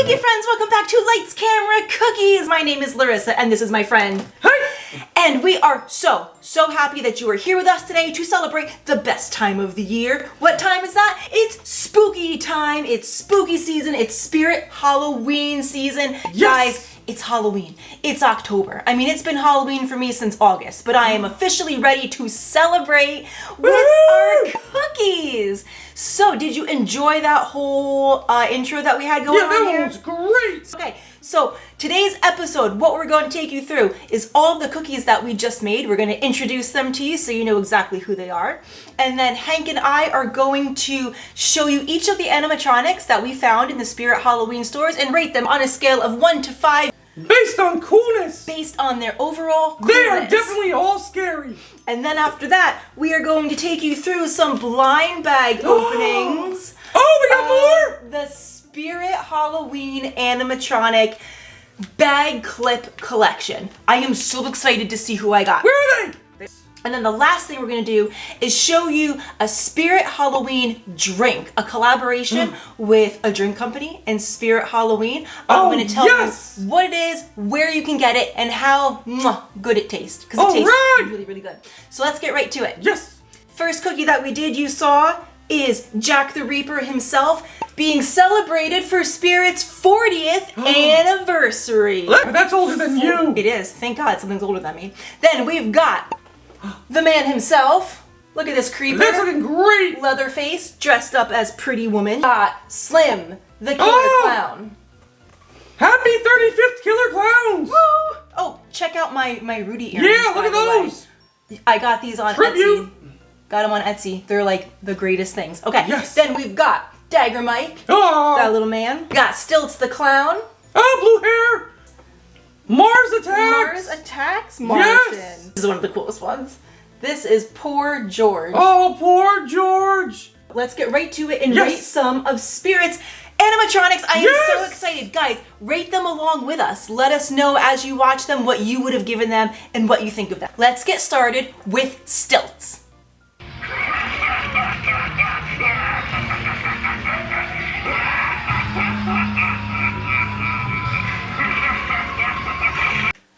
Cookie friends, welcome back to Lights, Camera, Cookies. My name is Larissa and this is my friend. Hey! And we are so happy that you are here with us today to celebrate the best time of the year. What time is that? It's spooky time, it's spooky season, it's Spirit Halloween season. Yes! Guys, it's Halloween. It's October. I mean, it's been Halloween for me since August, but I am officially ready to celebrate with our cookies. So, did you enjoy that whole intro that we had going on here? Yeah, that was great. Okay, so today's episode, what we're going to take you through is all of the cookies that we just made. We're going to introduce them to you so you know exactly who they are. And then Hank and I are going to show you each of the animatronics that we found in the Spirit Halloween stores and rate them on a scale of 1 to 5. Based on coolness. Based on their overall coolness. They are definitely all scary. And then after that, we are going to take you through some blind bag openings. Oh, we got more? The Spirit Halloween animatronic bag clip collection. I am so excited to see who I got. Where are they? And then the last thing we're going to do is show you a Spirit Halloween drink, a collaboration with a drink company and Spirit Halloween. I'm going to tell you what it is, where you can get it, and how good it tastes. Because it tastes really, really good. So let's get right to it. Yes. First cookie that we did, you saw, is Jack the Reaper himself being celebrated for Spirit's 40th anniversary. That's older than you. It is. Thank God something's older than me. Then we've got the man himself. Look at this creeper. That's looking great. Leatherface, dressed up as Pretty Woman. Got Slim, the killer clown. Happy 35th Killer Clowns. Woo! Oh, check out my Rudy earrings. Yeah, look at those. I got these on Etsy. Got them on Etsy. They're like the greatest things. Okay, then we've got Dagger Mike, that little man. Got Stilts the clown. Oh, blue hair. Mars Attacks! Mars Attacks? Martian. Yes! This is one of the coolest ones. This is Poor George. Oh, Poor George! Let's get right to it and rate some of Spirit's animatronics. I am so excited. Guys, rate them along with us. Let us know as you watch them what you would have given them and what you think of them. Let's get started with Stilts.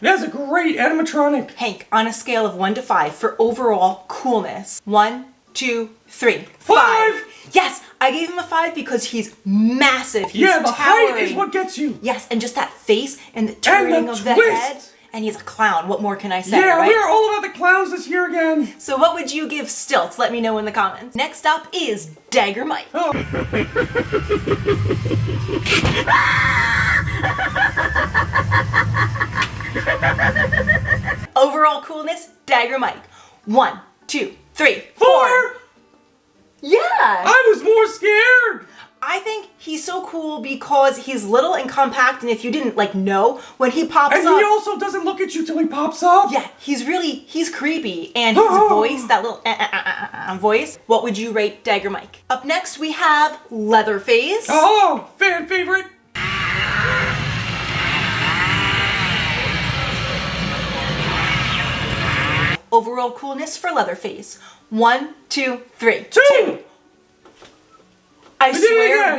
That's a great animatronic. Hank, on a scale of 1 to 5 for overall coolness. 1, 2, 3. 5! Yes, I gave him a 5 because he's massive. He's the towering. height is what gets you. Yes, and just that face and the turning of the head. And he's a clown. What more can I say, right? We're all about the clowns this year again. So what would you give Stilts? Let me know in the comments. Next up is Dagger Mike. Overall coolness, Dagger Mike. 1, 2, 3, 4. Yeah! I was more scared! I think he's so cool because he's little and compact, and if you didn't know, when he pops up... And he also doesn't look at you till he pops up. Yeah, he's creepy. And his voice, that little voice, what would you rate Dagger Mike? Up next, we have Leatherface. Oh, fan favorite. Overall coolness for Leatherface. 1, 2, 3. 2! I swear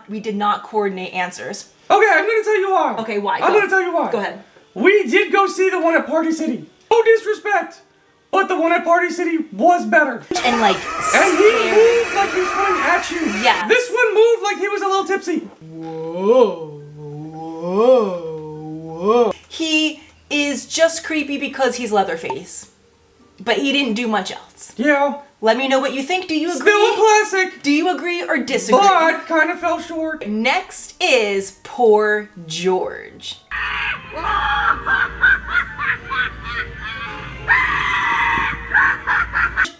we did not coordinate answers. Okay, I'm gonna tell you why. Okay, why? I'm gonna tell you why. Go ahead. We did go see the one at Party City. No disrespect, but the one at Party City was better. And And he moved like he was coming at you. Yes. This one moved like he was a little tipsy. Whoa. He is just creepy because he's Leatherface. But he didn't do much else. Yeah. Let me know what you think. Do you agree? Still a classic. Do you agree or disagree? But kind of fell short. Next is Poor George.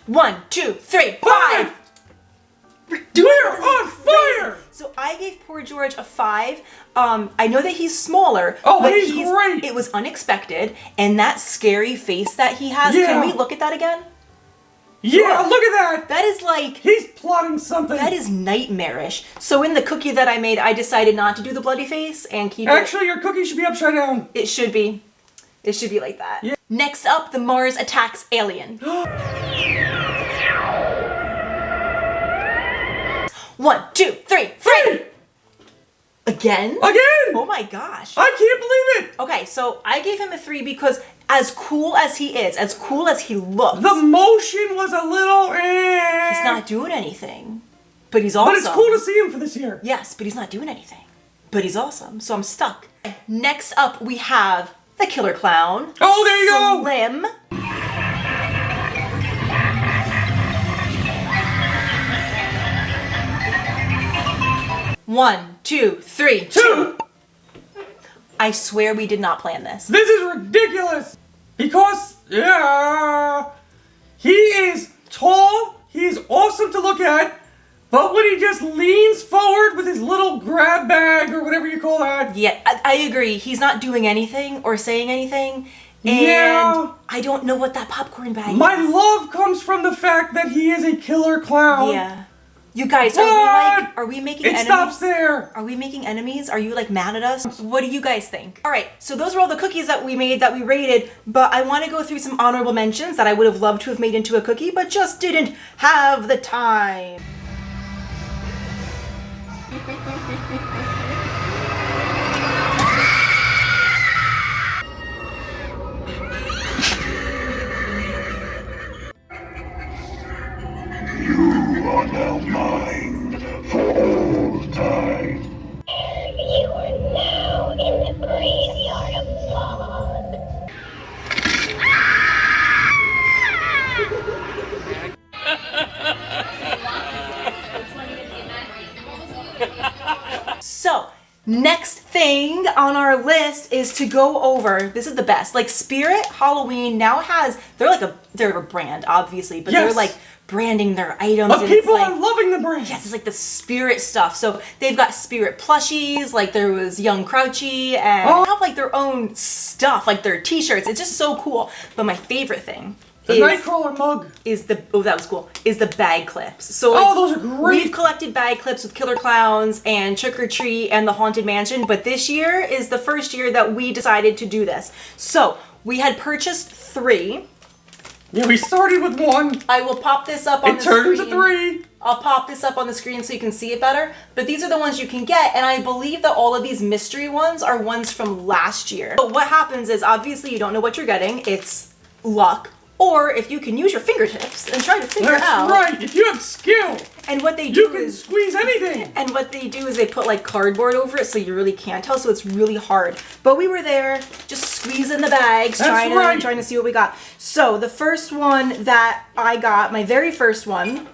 1, 2, 3, 5. We're on fire! So I gave Poor George a 5. I know that he's smaller. Oh, but he's great. It was unexpected, and that scary face that he has. Yeah. Can we look at that again? Yeah, look at that. That is like... He's plotting something. That is nightmarish. So in the cookie that I made, I decided not to do the bloody face and keep Actually, your cookie should be upside down. It should be. It should be like that. Yeah. Next up, the Mars Attacks alien. 1, 2, 3, 3! Again? Again! Oh my gosh. I can't believe it! Okay, so I gave him a 3 because as cool as he is, as cool as he looks, The motion was a little he's not doing anything. But he's awesome. But it's cool to see him for this year. Yes, but he's not doing anything. But he's awesome, so I'm stuck. Next up, we have the Killer Clown. Oh, there you go! Slim. One, two, three, two. I swear we did not plan this. This is ridiculous! Because, he is tall, he is awesome to look at, but when he just leans forward with his little grab bag or whatever you call that. Yeah, I agree. He's not doing anything or saying anything. And Yeah. I don't know what that popcorn bag My is. love comes from the fact that he is a killer clown. Yeah. You guys, What? are we making It enemies? stops there. Are we making enemies? Are you like mad at us? What do you guys think? All right, so those were all the cookies that we made that we rated, but I want to go through some honorable mentions that I would have loved to have made into a cookie, but just didn't have the time. You are now mine for all time. You are now in the graveyard of fog. So, next thing on our list is to go over, this is the best, like Spirit Halloween now has, they're a brand, obviously, but Yes. they're like branding their items. But and it's people like, are loving the brand. yes, it's like the Spirit stuff. So they've got Spirit plushies, like there was Young Crouchy, and they have like their own stuff, like their t-shirts. It's just so cool. But my favorite thing The Nightcrawler mug. is that was cool, is the bag clips. So like, Those are great. we've collected bag clips with Killer Clowns and Trick or Treat and the Haunted Mansion, but this year is the first year that we decided to do this. So we had purchased 3. Yeah, we started with 1. I will pop this up on the It screen. turned to 3. I'll pop this up on the screen so you can see it better. But these are the ones you can get, and I believe that all of these mystery ones are ones from last year. So what happens is, obviously you don't know what you're getting. It's luck. Or if you can use your fingertips and try to figure That's out. right. If you have skill, And what they do you can is, squeeze anything. and what they do is they put like cardboard over it so you really can't tell, so it's really hard. But we were there just squeezing the bags, That's trying right. to see what we got. So the first one that I got, my very first one,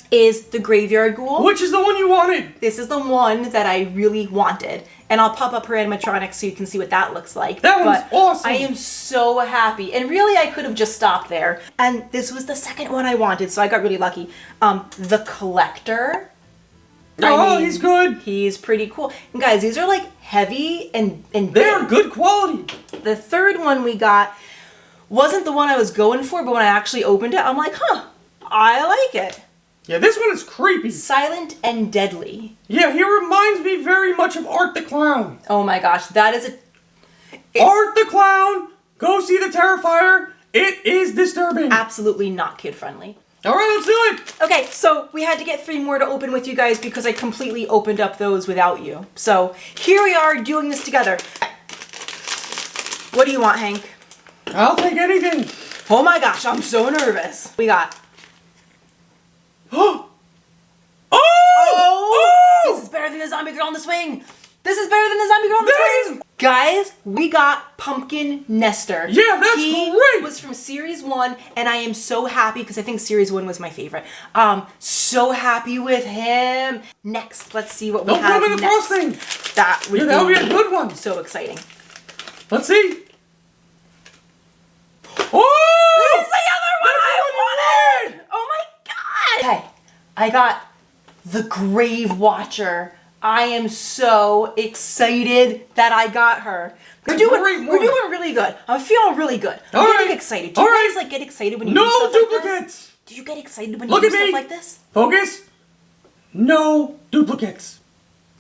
is the Graveyard Ghoul. Which is the one you wanted? This is the one that I really wanted. And I'll pop up her animatronics so you can see what that looks like. That one's But awesome. I am so happy. And really, I could have just stopped there. And this was the second one I wanted, so I got really lucky. The Collector. I mean, He's good. He's pretty cool. And guys, these are like heavy and They're big. good quality. The third one we got wasn't the one I was going for, but when I actually opened it, I'm like, huh, I like it. Yeah, this one is creepy. Silent and Deadly. Yeah, he reminds me very much of Art the Clown. Oh my gosh, that is Art the Clown, go see the Terrifier. It is disturbing. absolutely not kid friendly. All right, let's do it. Okay, so we had to get 3 more to open with you guys because I completely opened up those without you. So here we are doing this together. What do you want, Hank? I'll take anything. Oh my gosh, I'm so nervous. We got. Oh! This is better than the zombie girl on the swing. This is better than the zombie girl on the That swing. Guys, we got Pumpkin Nester. Yeah, that's he great. was from Series 1, and I am so happy because I think Series 1 was my favorite. So happy with him. Next, let's see what we Don't have put him in the next. frosting. That would Yeah, that would be a good one. so exciting. Let's see. This Oh! is the other one I wanted! Oh my god! Okay, I got the Grave Watcher. I am so excited that I got her. We're doing really good. I'm feeling really good. I'm All getting right. excited. Do All you right. guys like get excited when you do No stuff like this? duplicates. Do you get excited when you Look do at stuff me. like this? Focus. No duplicates.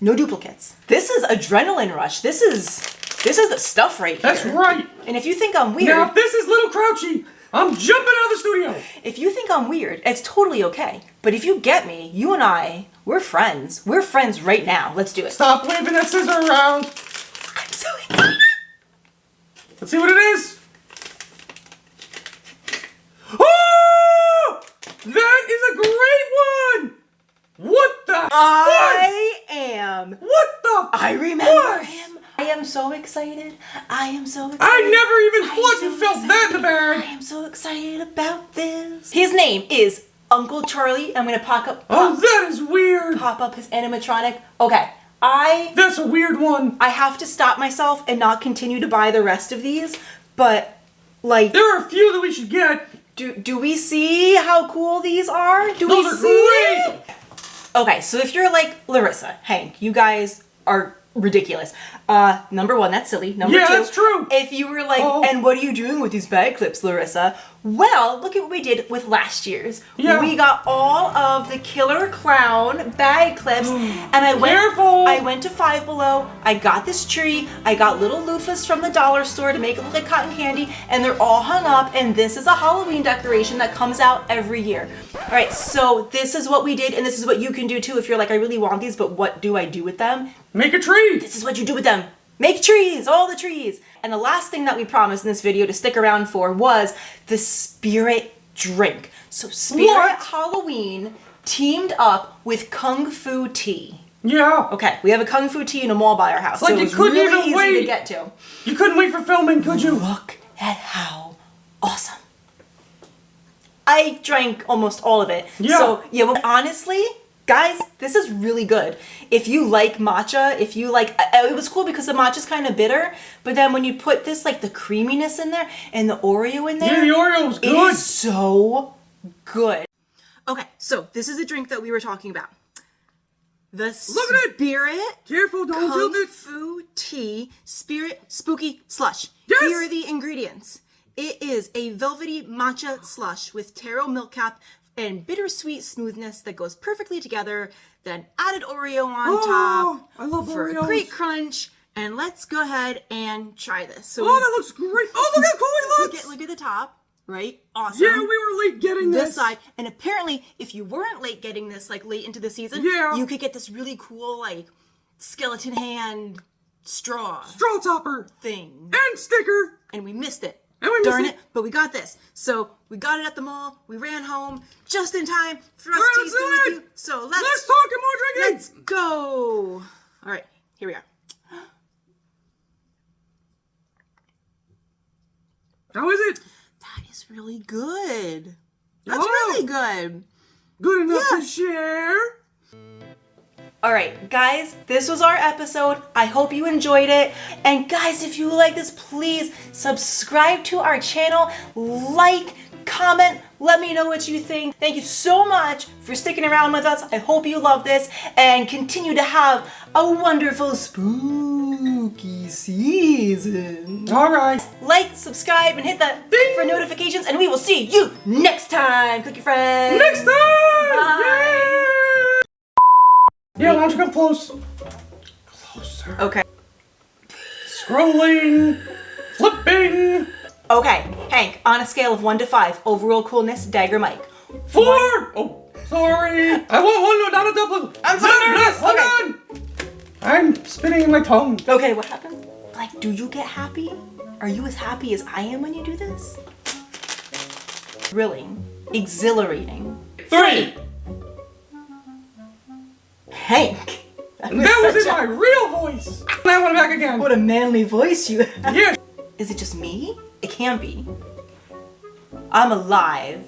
No duplicates. This is adrenaline rush. This is the stuff right here. That's right. And if you think I'm weird, Now, if this is Little Crouchy, I'm jumping out of the studio. if you think I'm weird, it's totally okay. But if you get me, you and I We're friends. We're friends right now. Let's do it. Stop waving that scissor around. I'm so excited. Let's see what it is. Oh! That is a great one! What the I am. What the I remember fuss? him. I am so excited. I am so excited. I never even I am fucking so felt that in the I bag. am so excited about this. His name is Uncle Charlie. I'm gonna Oh, that is weird. pop up his animatronic. Okay, That's a weird one. I have to stop myself and not continue to buy the rest of these, but like There are a few that we should get. do we see how cool these are? Do Those we are see? great. Okay, so if you're like Larissa, Hank, you guys are ridiculous. Number one, that's silly. Number Yeah, two, that's true. If you were like, Oh. and what are you doing with these bag clips, Larissa? Well, look at what we did with last year's. Yeah. We got all of the Killer Clown bag clips, and I went to Five Below. I got this tree. I got little loofahs from the dollar store to make it look like cotton candy, and they're all hung up. And this is a Halloween decoration that comes out every year. All right, so this is what we did, and this is what you can do too. If you're like, I really want these, but what do I do with them? Make a tree. This is what you do with them. Make trees, all the trees. And the last thing that we promised in this video to stick around for was the Spirit drink. So Spirit What? Halloween teamed up with Kung Fu Tea. Yeah. Okay, we have a Kung Fu Tea in a mall by our house. Like so you it was couldn't really even easy wait. to get to. You couldn't wait for filming, could you? Look at how awesome. I drank almost all of it. Yeah. So, yeah, well, honestly, guys, this is really good. If you like matcha, if you like, it was cool because the matcha's kind of bitter, but then when you put this, like the creaminess in there and the Oreo in there. Yeah, the Oreo was It good. is so good. Okay, so this is a drink that we were talking about. The Look at it. Spirit Careful, don't Kung tilt it. Fu Tea Spirit Spooky Slush. Yes! Here are the ingredients. It is a velvety matcha slush with taro milk cap and bittersweet smoothness that goes perfectly together. Then added Oreo on top I love for a Oreos. great crunch. And let's go ahead and try this. So Oh, that looks great. Oh, look how cool he looks. look at the top, right? Awesome. Yeah, we were late getting This this. side, and apparently, if you weren't late getting this, like late into the season, Yeah. you could get this really cool, like skeleton hand straw Straw topper. thing, And sticker. and we missed it. And we missed Darn it. it! But we got this. So we got it at the mall. We ran home just in time for us All right, to let's taste it do with it. you. So Let's talk and more drinking. let's go. All right, here we are. How is it? That is really good. That's Oh. really good. Good enough to Yes. share. All right, guys, this was our episode. I hope you enjoyed it. And guys, if you like this, please subscribe to our channel, like, comment, let me know what you think. Thank you so much for sticking around with us. I hope you love this and continue to have a wonderful spooky season. All right. Like, subscribe, and hit the ding for notifications, and we will see you next time. Click your friends. Next time. Bye. Yeah, why don't you come close? Closer. Okay. Scrolling. Flipping. Okay, Hank, on a scale of 1 to 5, overall coolness, Dagger Mike. 4. Oh, sorry. I want one, not a double. I'm so No, nervous. Hold Okay. on. I'm spitting in my tongue. Okay, what happened? Like, do you get happy? Are you as happy as I am when you do this? Thrilling. Exhilarating. 3. Hank! That was in my real voice. That one back again. What a manly voice you have. Yeah. Is it just me? It can't be. I'm alive.